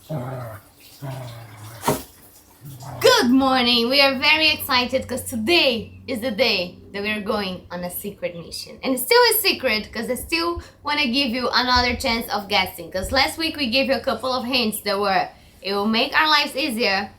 Good morning! We are very excited because today is the day that we are going on a secret mission. And it's still a secret because I still want to give you another chance of guessing. Because last week we gave you a couple of hints that were, it will make our lives easier.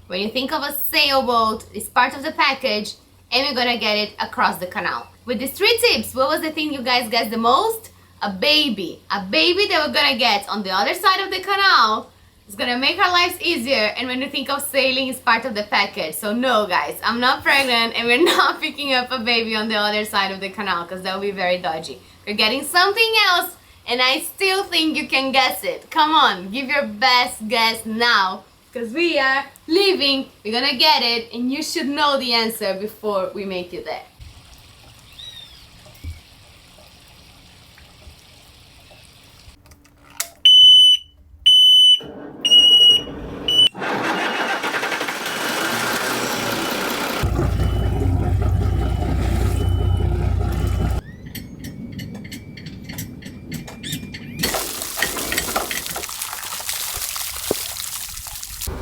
When you think of a sailboat, it's part of the package, and we're gonna get it across the canal. With these 3 tips, what was the thing you guys guessed the most? A baby. A baby that we're gonna get on the other side of the canal. It's gonna make our lives easier, and when you think of sailing, it's part of the package. So no guys, I'm not pregnant and we're not picking up a baby on the other side of the canal because that would be very dodgy. We're getting something else, and I still think you can guess it. Come on, give your best guess now because we are leaving. We're gonna get it, and you should know the answer before we make you there.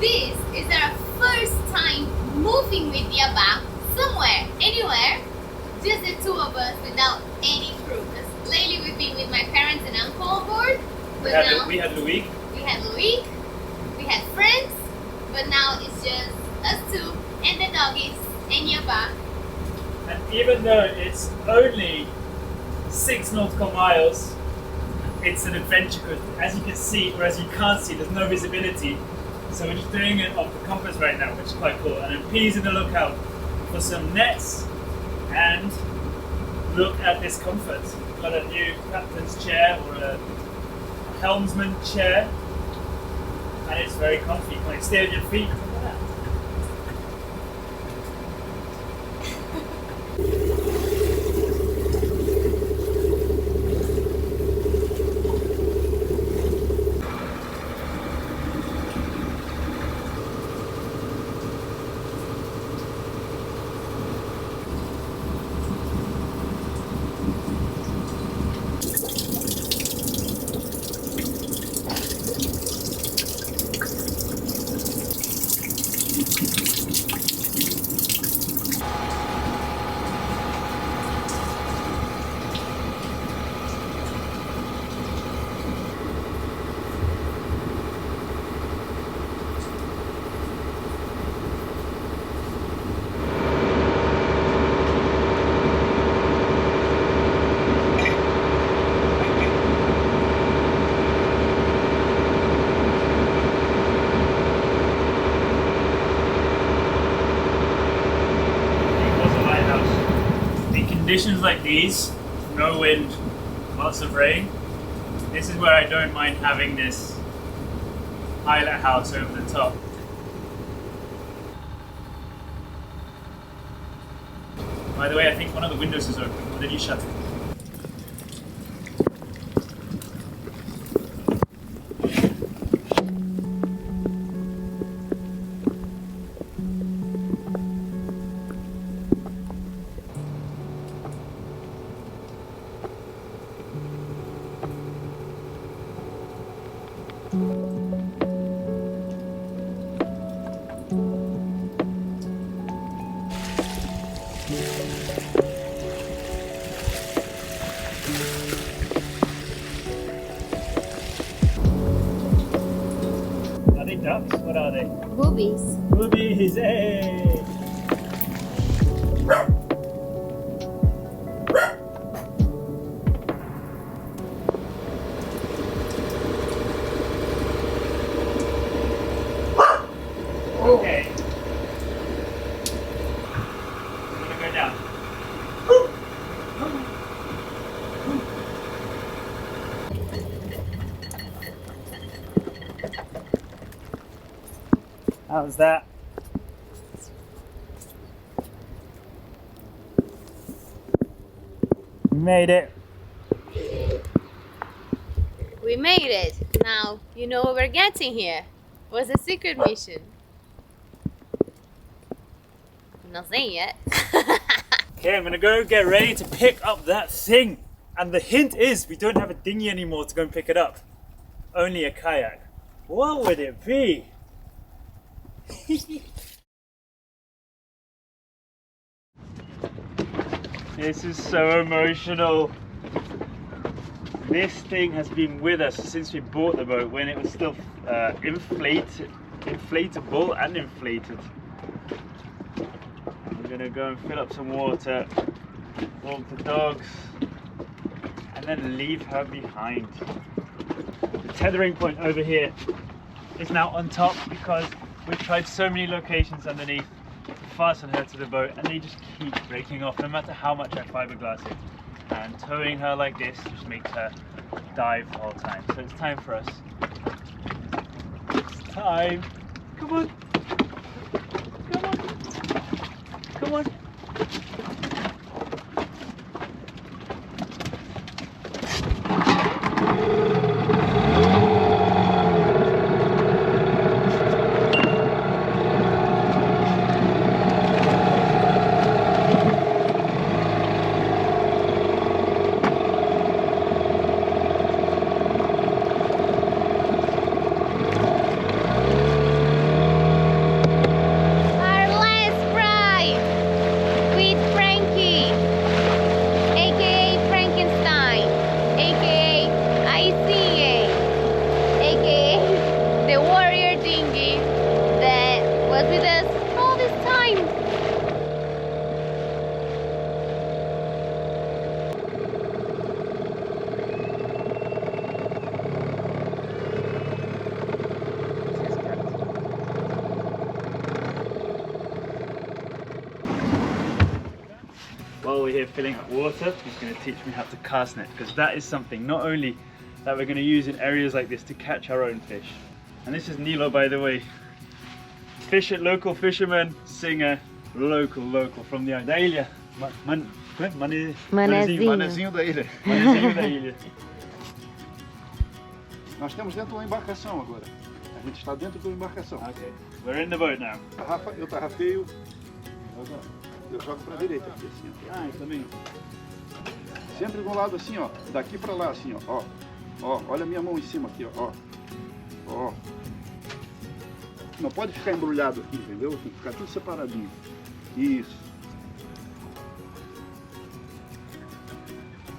This is our first time moving with Yabá somewhere, anywhere, just the 2 of us without any crew. Because lately we've been with my parents and uncle on board. We had Louis. We had Louis, we had friends, but now it's just us 2 and the doggies and Yabá. And even though it's only 6 nautical miles, it's an adventure because as you can see, or as you can't see, there's no visibility. So we're just doing it off the compass right now, which is quite cool. And then P's in the lookout for some nets and look at this comfort. We've got a new captain's chair or a helmsman chair, and it's very comfy. You can stay on your feet. Look at that. Conditions like these, no wind, lots of rain, this is where I don't mind having this islet house over the top. By the way, I think one of the windows is open. Or did you shut it? Are they ducks? What are they? Boobies. Boobies, hey! Okay. I'm gonna go down. How's that? We made it. We made it. Now you know what we're getting here. It was a secret mission. I'm not saying yet. Okay, I'm gonna go get ready to pick up that thing. And the hint is we don't have a dinghy anymore to go and pick it up. Only a kayak. What would it be? This is so emotional. This thing has been with us since we bought the boat, when it was still inflatable and inflated. I'm gonna go and fill up some water, walk the dogs, and then leave her behind. The tethering point over here is now on top because we've tried so many locations underneath to fasten her to the boat, and they just keep breaking off no matter how much I fiberglass it. And towing her like this just makes her dive the whole time. So it's time for us. It's time. Come on. Come on. Come on. Our last fry with Frankie, aka Frankenstein, aka ICA, aka the warrior dinghy that was with us all this time. While we're here filling up water, he's going to teach me how to cast net, because that is something not only that we're going to use in areas like this to catch our own fish. And this is Nilo, by the way. Local fisherman, singer, local from the ilha. Manezinho da ilha. Manezinho da ilha. Nós temos dentro uma embarcação agora. A gente está dentro de uma embarcação. Okay, we're in the boat now. Eu tarrafeio, eu jogo para a direita aqui assim, ó. Ah, também. Sempre de um lado assim, ó. Daqui para lá assim, ó. Ó, olha a minha mão em cima aqui, ó. Ó. Não pode ficar embrulhado aqui, entendeu? Tem que ficar tudo separadinho. Isso.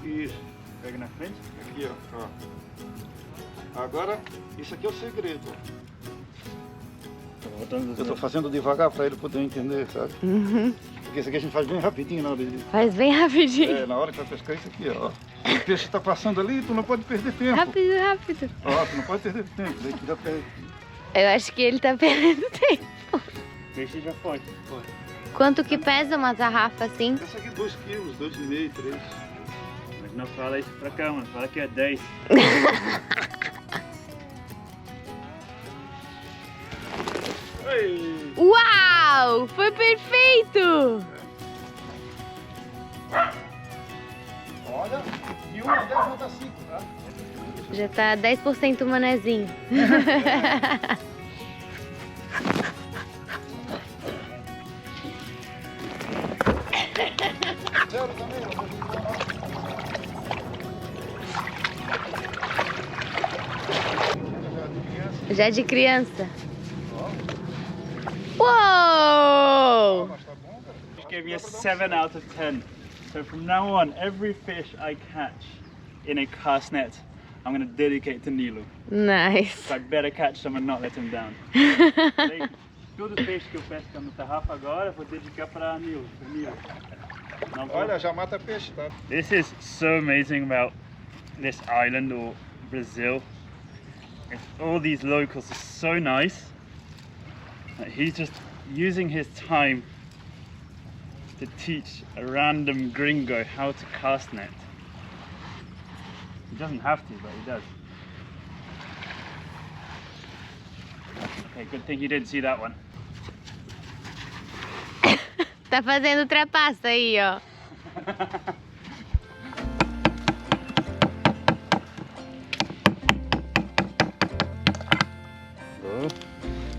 Isso. Pega na frente. Aqui, ó. Agora, isso aqui é o segredo, ó. Eu tô fazendo devagar para ele poder entender, sabe? Porque isso aqui a gente faz bem rapidinho na hora de... Faz bem rapidinho. É, na hora que vai pescar isso aqui, ó. O peixe tá passando ali, tu não pode perder tempo. Rápido. Ó, tu não pode perder tempo. Daí tu já perde. Eu acho que ele tá perdendo tempo. O peixe já foi. Quanto que pesa uma tarrafa assim? Essa aqui 2 quilos, 2,5, 3. Mas não fala isso pra cá, mano. Fala que é 10. Uau! Foi perfeito! Olha, e 1 a 10 não dá 5, tá? Já tá 10% manezinho. Zero também, Já de criança. Uou! mas tá bom, cara. He gave me a 7 out of 10. So from now on, every fish I catch in a cast net, I'm going to dedicate to Nilo. Nice. So I better catch some and not let him down. Todos os peixes que eu pesco na tarrafa agora, vou dedicar para Nilo. Não vou- Olha, já mata peixe, tá? This is so amazing about this island or Brazil. All these locals are so nice. He's just using his time to teach a random gringo how to cast net. He doesn't have to, but he does. Okay, good thing you didn't see that one. Tá fazendo trapaça aí, ó.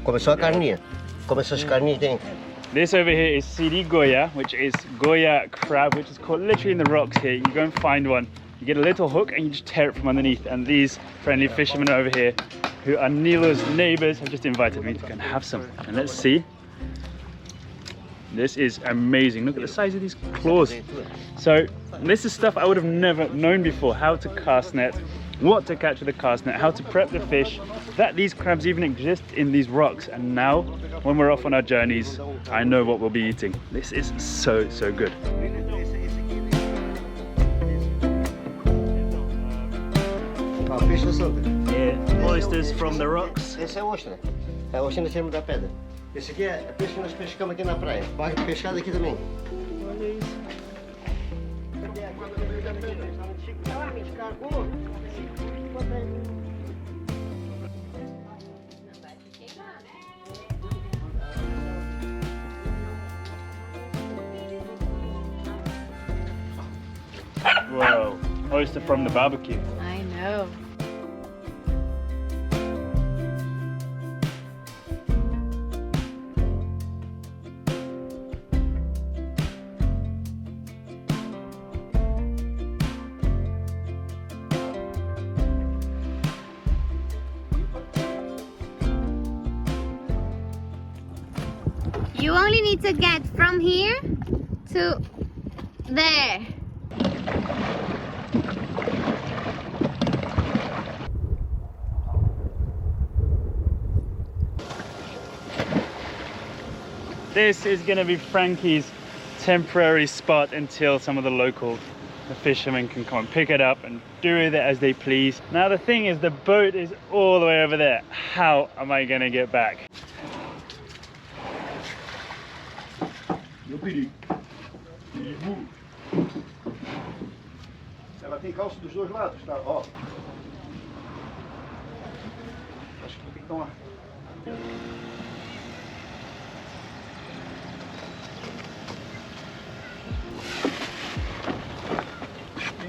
Começou a carninha. Começou as carninhas tem. This over here is sirigoya, which is goya crab, which is caught literally in the rocks here. You go and find one. You get a little hook and you just tear it from underneath. And these friendly fishermen over here who are Nilo's neighbors, have just invited me to go and have some. And let's see. This is amazing. Look at the size of these claws. So this is stuff I would have never known before. How to cast net, what to catch with a cast net, how to prep the fish, that these crabs even exist in these rocks. And now, when we're off on our journeys, I know what we'll be eating. This is so, so good. Yeah, oysters from the rocks. Esse é ostra. É ostra no cima da pedra. Esse aqui é peixe que nós pescamos aqui na praia. Pode pescar daqui também. Olha isso. Whoa, oyster from the barbecue. I know. You only need to get from here to there. This is going to be Frankie's temporary spot until some of the local fishermen can come and pick it up and do with it as they please. Now the thing is, the boat is all the way over there. How am I going to get back? Meu perigo. Perigo. Ela tem calço dos dois lados, tá? Ó. Acho que tem que tomar.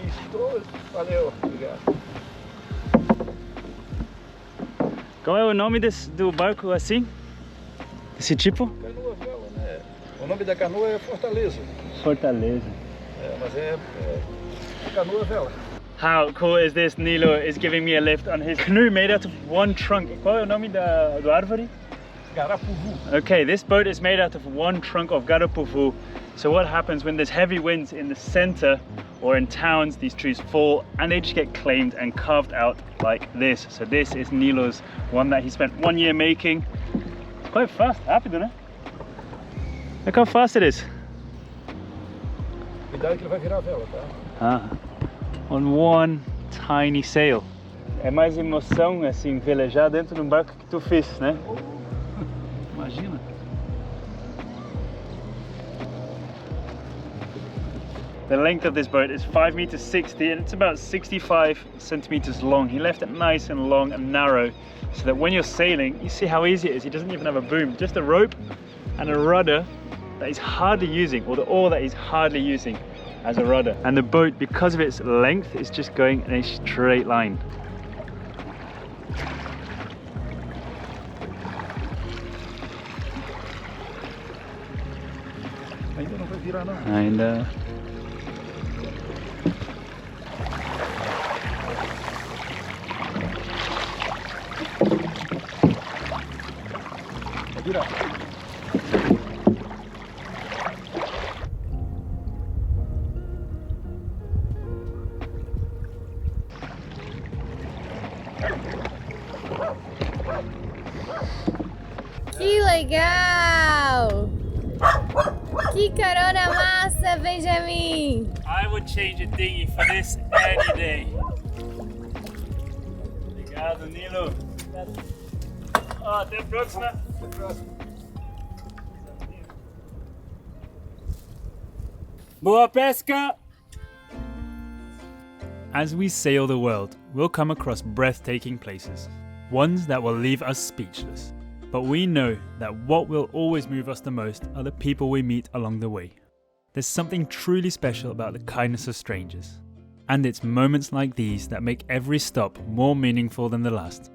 Isso, valeu, obrigado. Qual é o nome do barco assim? Desse tipo? Canoa vela, né? O nome da canoa é Fortaleza. Fortaleza. É, mas é canoa vela. How cool is this? Nilo is giving me a lift on his canoe made out of one trunk. Qual é o nome do árvore? Garapuvu. Okay, this boat is made out of one trunk of garapuvu. So what happens when there's heavy winds in the center or in towns, these trees fall and they just get claimed and carved out like this. So this is Nilo's one that he spent 1 year making. It's quite fast, rápido, né? Look how fast it is. Cuidado que ele vai virar a vela, tá? Ah, on one tiny sail. É mais emoção assim, velejar dentro de um barco que tu fez, né? Imagina. The length of this boat is 5 meters 60 and it's about 65 centimeters long. He left it nice and long and narrow so that when you're sailing, you see how easy it is. He doesn't even have a boom, just a rope and a rudder that he's hardly using, or the oar that he's hardly using as a rudder. And the boat, because of its length, is just going in a straight line. Ainda não vai virar não. Ainda. Vai virar. Que legal! Que carona massa, Benjamin! I would change a dinghy for this any day. Obrigado, Nilo. Até a próxima. Boa pesca! As we sail the world, we'll come across breathtaking places, ones that will leave us speechless. But we know that what will always move us the most are the people we meet along the way. There's something truly special about the kindness of strangers. And it's moments like these that make every stop more meaningful than the last.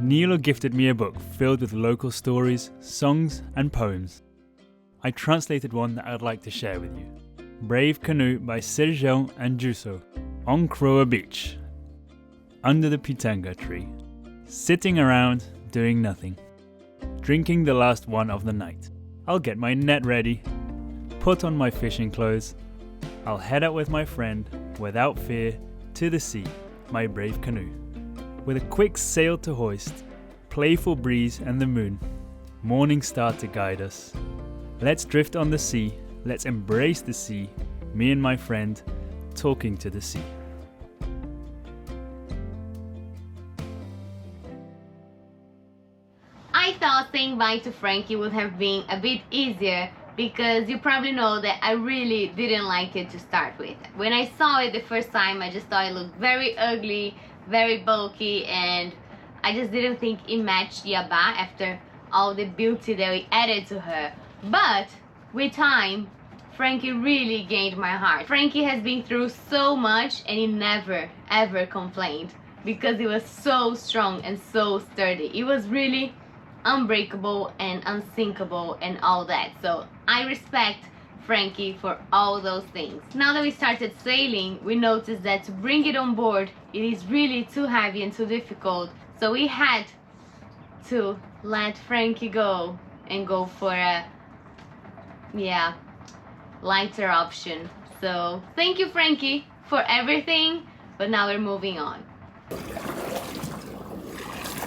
Nilo gifted me a book filled with local stories, songs and poems. I translated one that I'd like to share with you. Brave Canoe by Sergio and Jusso. On Croa Beach. Under the pitanga tree. sitting around doing nothing, drinking the last one of the night. I'll get my net ready, put on my fishing clothes. I'll head out with my friend, without fear, to the sea, my brave canoe. With a quick sail to hoist, playful breeze and the moon, morning star to guide us. Let's drift on the sea, let's embrace the sea, me and my friend, talking to the sea. I thought saying bye to Frankie would have been a bit easier because you probably know that I really didn't like it to start with. When I saw it the first time, I just thought it looked very ugly, very bulky, and I just didn't think it matched Yabá after all the beauty that we added to her. But with time, Frankie really gained my heart. Frankie has been through so much and he never ever complained because he was so strong and so sturdy. He was really unbreakable and unsinkable and all that. So I respect Frankie for all those things. Now that we started sailing, we noticed that to bring it on board, it is really too heavy and too difficult. So we had to let Frankie go and go for a lighter option. So thank you, Frankie, for everything, but now we're moving on.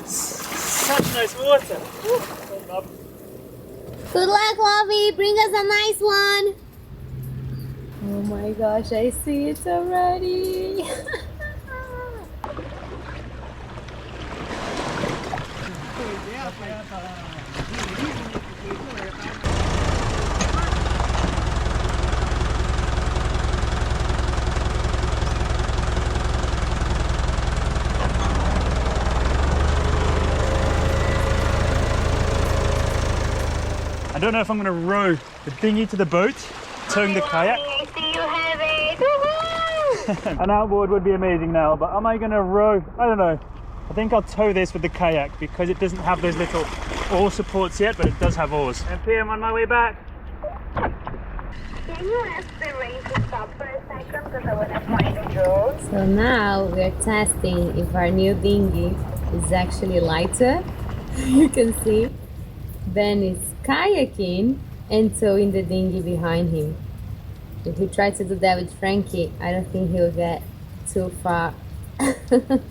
Such nice water. Good luck, Lovey. Bring us a nice one. Oh my gosh, I see it already. I don't know if I'm going to row the dinghy to the boat, towing the kayak. An outboard would be amazing now, but am I going to row? I don't know. I think I'll tow this with the kayak because it doesn't have those little oar supports yet, but it does have oars. MP, I'm on my way back. Can you ask the rain to stop for a second because I want to find the road? So now we're testing if our new dinghy is actually lighter. You can see Ben is kayaking and towing the dinghy behind him. If we try to do that with Frankie, I don't think he'll get too far. Can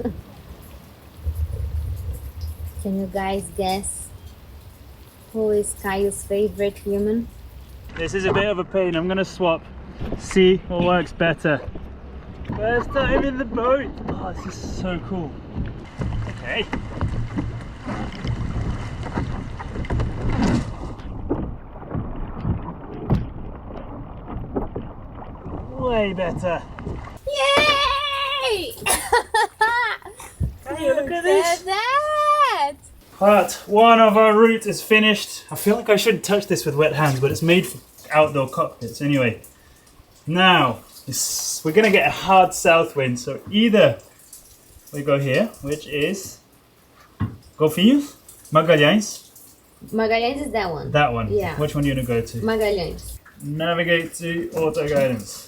you guys guess who is Caio's favorite human? This is a bit of a pain. I'm going to swap. See what works better. First time in the boat. Oh, this is so cool. Okay. Way better. Yay! Hey, look at this. That! Part one of our route is finished. I feel like I shouldn't touch this with wet hands, but it's made for outdoor cockpits anyway. Now, we're going to get a hard south wind, so either we go here, which is Golfinhos, Magalhães. Magalhães is that one. That one. Yeah. Which one are you going to go to? Magalhães. Navigate to auto guidance.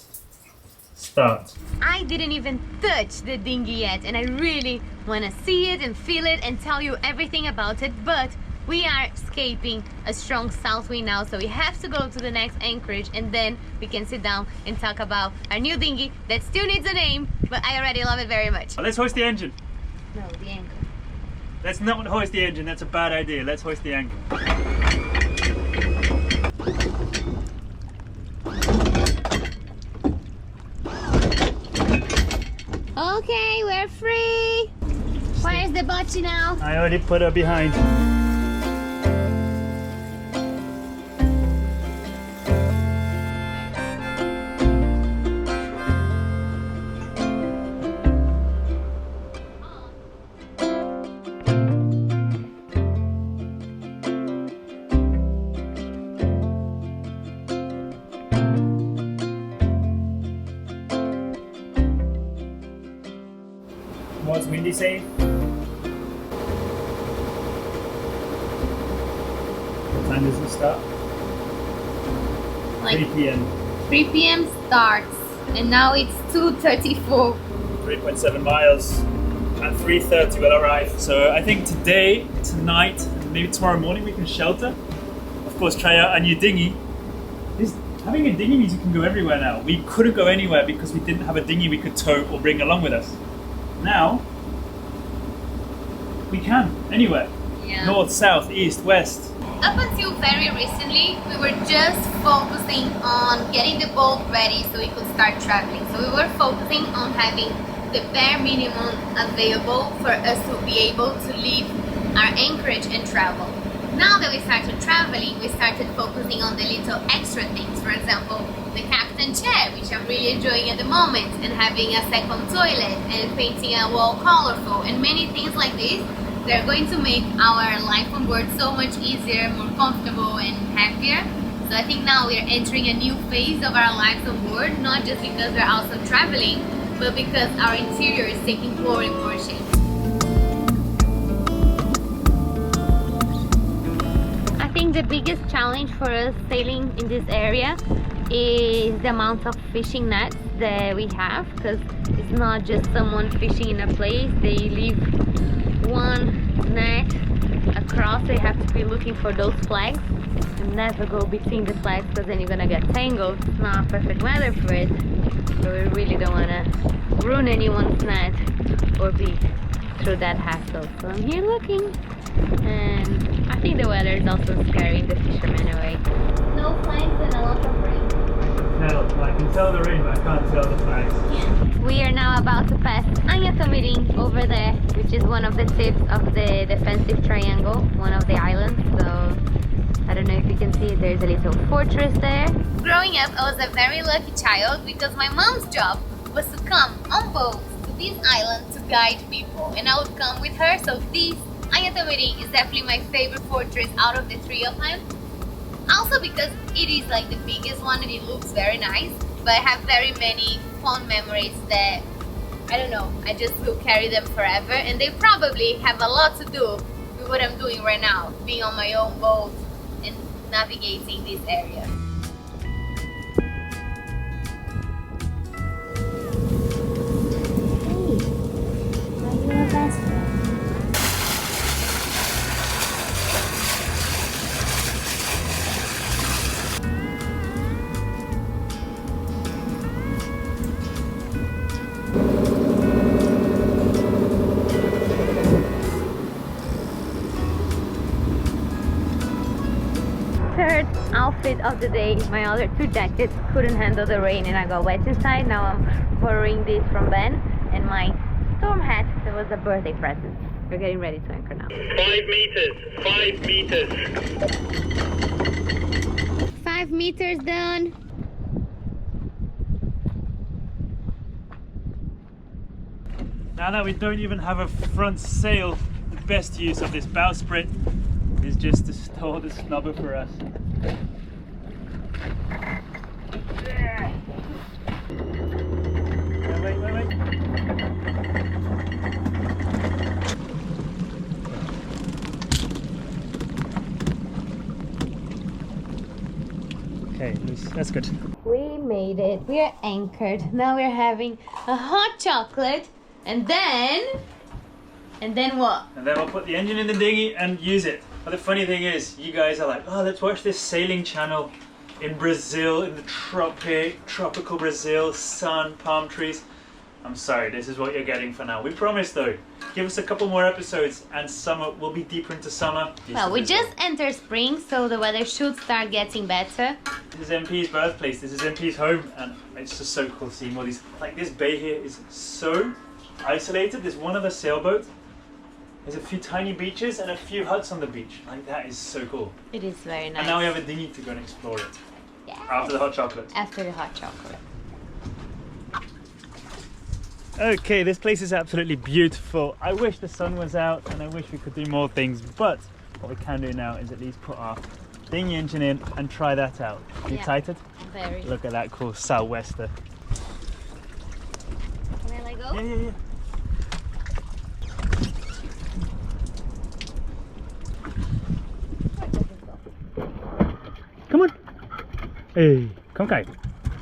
Start. I didn't even touch the dinghy yet, and I really want to see it and feel it and tell you everything about it, but we are escaping a strong south wind now, so we have to go to the next anchorage and then we can sit down and talk about our new dinghy that still needs a name, but I already love it very much. Let's hoist the engine. No, the anchor. Let's not hoist the engine, that's a bad idea. Let's hoist the anchor. Okay, we're free. Where's the bocce now? I already put her behind. What's windy say? What time does it start? Like 3 p.m. 3 p.m. starts, and now it's 2:34. 3.7 miles. at 3:30 we'll arrive. So I think today, tonight, maybe tomorrow morning we can shelter. Of course, try out a new dinghy. Having a dinghy means you can go everywhere now. We couldn't go anywhere because we didn't have a dinghy we could tow or bring along with us. Now, we can, anywhere. Yeah. North, south, east, west. Up until very recently, we were just focusing on getting the boat ready so we could start traveling. So we were focusing on having the bare minimum available for us to be able to leave our anchorage and travel. Now that we started traveling, we started focusing on the little extra things. For example, the captain chair, which I'm really enjoying at the moment, and having a second toilet, and painting a wall colorful, and many things like this. They're going to make our life on board so much easier, more comfortable, and happier. So I think now we're entering a new phase of our lives on board, not just because we're also traveling, but because our interior is taking more and more shape. I think the biggest challenge for us sailing in this area is the amount of fishing nets that we have, because it's not just someone fishing in a place. They leave one net across. They have to be looking for those flags and never go between the flags, because then you're gonna get tangled. It's not perfect weather for it, so we really don't want to ruin anyone's net or be through that hassle. So I'm here looking, and I think the weather is also scaring the fishermen away. No flags and a lot of rain. I can tell the rain, but I can't tell the flags. We are now about to pass Anhatamirim over there, which is one of the tips of the defensive triangle, one of the islands. So I don't know if you can see it, there's a little fortress there. Growing up, I was a very lucky child because my mom's job was to come on boats to this island to guide people, and I would come with her. So this Anhatamirim is definitely my favorite fortress out of the three of them. Also because it is like the biggest one and it looks very nice, but I have very many fond memories that, I don't know, I just will carry them forever, and they probably have a lot to do with what I'm doing right now, being on my own boat and navigating this area. Third outfit of the day, my other two jackets couldn't handle the rain and I got wet inside. Now I'm borrowing this from Ben, and my storm hat that was a birthday present. We're getting ready to anchor now. 5 meters, 5 meters. 5 meters done. Now that we don't even have a front sail, the best use of this bowsprit is just to store the snubber for us. Wait. Okay, that's good. We made it. We are anchored. Now we're having a hot chocolate, and then what? And then we'll put the engine in the dinghy and use it. But the funny thing is, you guys are like, oh, let's watch this sailing channel in Brazil, in the tropical Brazil, sun, palm trees. I'm sorry, this is what you're getting for now. We promise though, give us a couple more episodes and summer, we'll be deeper into summer. Well, we just entered spring, so the weather should start getting better. This is MP's birthplace, this is MP's home, and it's just so cool seeing all these, like this bay here is so isolated. There's one other sailboat, there's a few tiny beaches and a few huts on the beach. Like that is so cool. It is very nice. And now we have a dinghy to go and explore it. Yeah. After the hot chocolate. After the hot chocolate. Okay, this place is absolutely beautiful. I wish the sun was out and I wish we could do more things, but what we can do now is at least put our dinghy engine in and try that out. Are you excited? Very. Look at that cool sou'wester. Can I let go? Yeah. Come on. Hey, come Kai.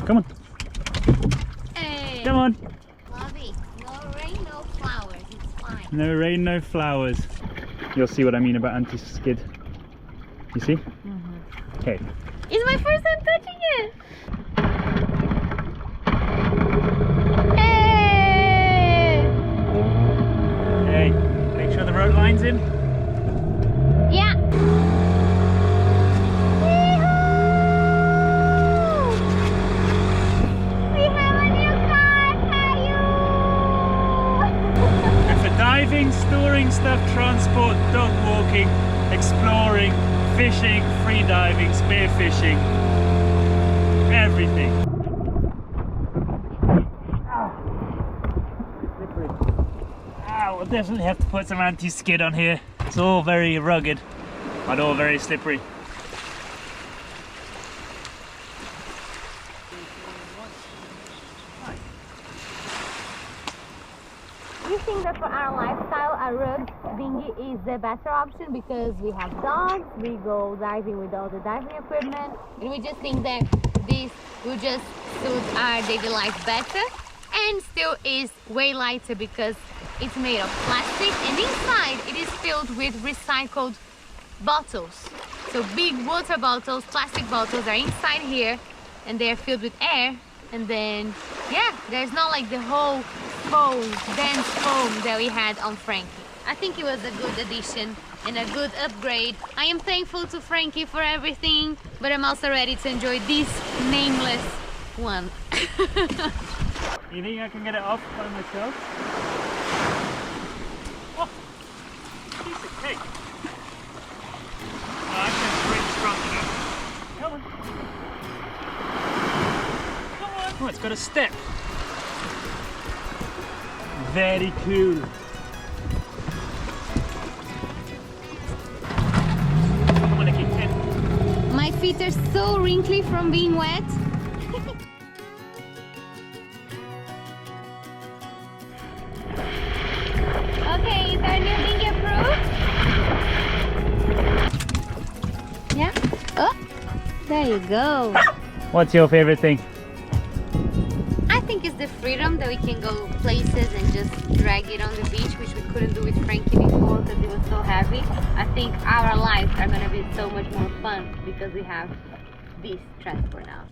Come on. Hey. Come on. Lovey, no rain, no flowers. It's fine. No rain, no flowers. You'll see what I mean about anti-skid. You see? Okay. It's my first time touching it! Hey! Hey, make sure the rope line's in. Yeah! We have a new car, Caillou! And for diving, storing stuff, transport, dog walking, exploring, fishing, free diving, spear fishing, everything. We'll definitely have to put some anti-skid on here. It's all very rugged, but all very slippery. We think that for our lifestyle, a rugged dinghy is the better option because we have dogs, we go diving with all the diving equipment, and we just think that this will just suit our daily life better, and still is way lighter because it's made of plastic, and inside it is filled with recycled bottles. So big water bottles, plastic bottles are inside here, and they are filled with air, and then yeah, there's not like the whole foam, dense foam that we had on Frankie. I think it was a good addition and a good upgrade. I am thankful to Frankie for everything, but I'm also ready to enjoy this nameless one. You think I can get it off by myself? Oh, piece of cake. Oh, I can't really strong enough. Come on. Come on. Oh, it's got a step. Very cool. I'm gonna keep it. My feet are so wrinkly from being wet. Okay, is our new dinghy approved? Yeah? Oh, there you go. What's your favorite thing? I think it's the freedom that we can go places and just drag it on the beach, which we couldn't do with Frankie before because it was so heavy. I think our lives are going to be so much more fun because we have this transport now.